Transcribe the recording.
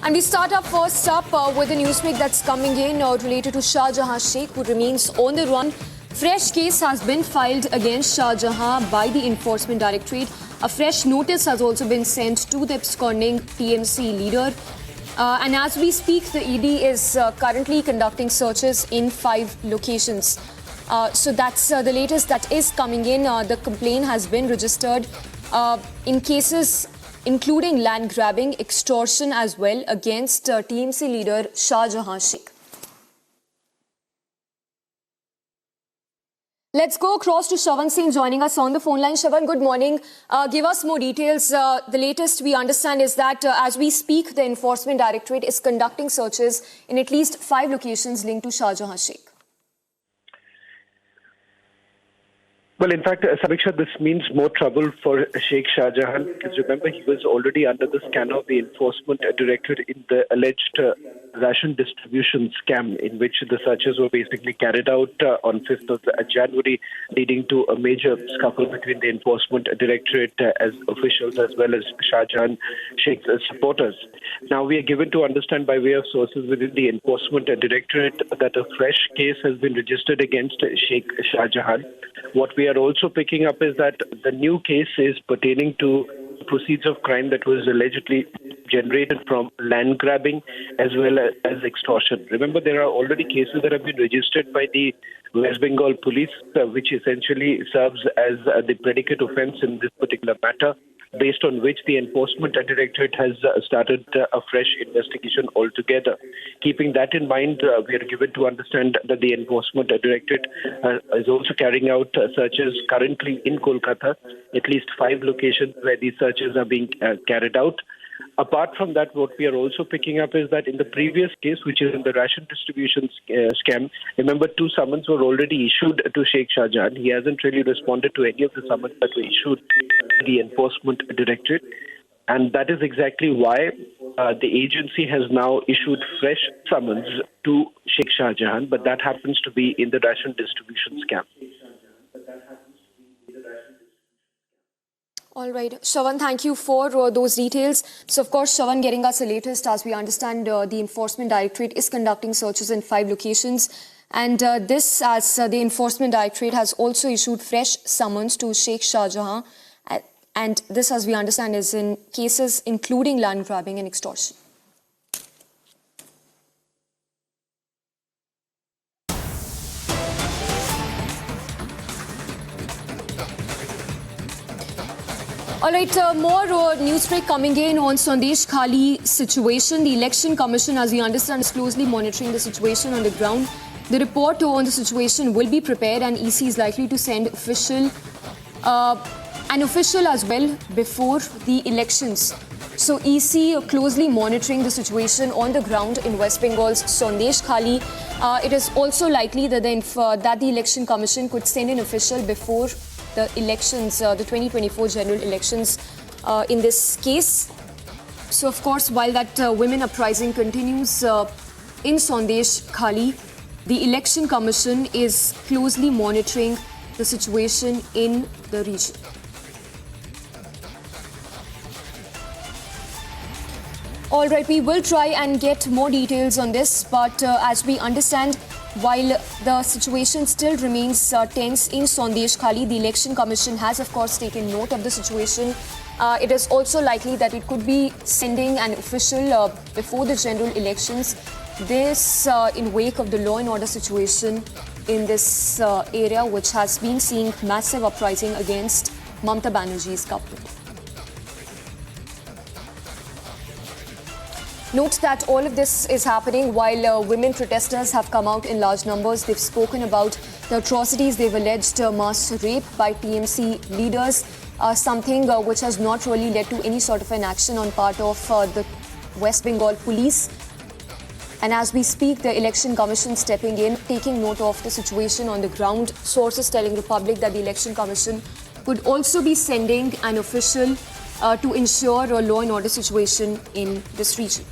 And we start up first up with a news break that's coming in related to Shahjahan Sheikh, who remains on the run. Fresh case has been filed against Shahjahan by the Enforcement Directorate. A fresh notice has also been sent to the absconding TMC leader. And as we speak, the ED is currently conducting searches in 5 locations. So that's the latest that is coming in. The complaint has been registered in cases including land grabbing, extortion as well against TMC leader Shahjahan Sheikh. Let's go across to Shahjahan Sheikh joining us on the phone line. Shahjahan, good morning. Give us more details. The latest we understand is that as we speak, the Enforcement Directorate is conducting searches in at least 5 locations linked to Shahjahan Sheikh. Well, in fact, Samiksha, this means more trouble for Sheikh Shahjahan, because remember, he was already under the scanner of the Enforcement Directorate in the alleged ration distribution scam, in which the searches were basically carried out on 5th of January, leading to a major scuffle between the Enforcement Directorate as officials as well as Shahjahan Sheikh's supporters. Now, we are given to understand by way of sources within the Enforcement Directorate that a fresh case has been registered against Sheikh Shahjahan. What we are also picking up is that the new case is pertaining to proceeds of crime that was allegedly generated from land grabbing as well as extortion. Remember, there are already cases that have been registered by the West Bengal police, which essentially serves as the predicate offence in this particular matter, based on which the Enforcement Directorate has started a fresh investigation altogether. Keeping that in mind, we are given to understand that the Enforcement Directorate is also carrying out searches currently in Kolkata, at least 5 locations where these searches are being carried out. Apart from that, what we are also picking up is that in the previous case, which is in the ration distribution scam, remember 2 summons were already issued to Sheikh Shahjahan. He hasn't really responded to any of the summons that were issued to the Enforcement Directorate. And that is exactly why the agency has now issued fresh summons to Sheikh Shahjahan, but that happens to be in the ration distribution scam. All right. Shahjahan, thank you for those details. So, of course, Shahjahan getting us the latest. As we understand, the Enforcement Directorate is conducting searches in 5 locations. And this, as the Enforcement Directorate has also issued fresh summons to Sheikh Shahjahan. And this, as we understand, is in cases including land grabbing and extortion. All right, more news break coming in on Sandesh Khali situation. The Election Commission, as we understand, is closely monitoring the situation on the ground. The report on the situation will be prepared, and EC is likely to send an official as well before the elections. So EC closely monitoring the situation on the ground in West Bengal's Sandesh Khali. It is also likely that the Election Commission could send an official before the elections, the 2024 general elections in this case. So, of course, while that women uprising continues in Sandesh Khali, the Election Commission is closely monitoring the situation in the region. All right, we will try and get more details on this, but as we understand, while the situation still remains tense in Sandesh Khali, the Election Commission has, of course, taken note of the situation. It is also likely that it could be sending an official before the general elections. This in wake of the law and order situation in this area, which has been seeing massive uprising against Mamata Banerjee's government. Note that all of this is happening while women protesters have come out in large numbers. They've spoken about the atrocities they've alleged mass rape by TMC leaders, something which has not really led to any sort of an action on part of the West Bengal police. And as we speak, the Election Commission stepping in, taking note of the situation on the ground. Sources telling Republic that the Election Commission could also be sending an official to ensure a law and order situation in this region.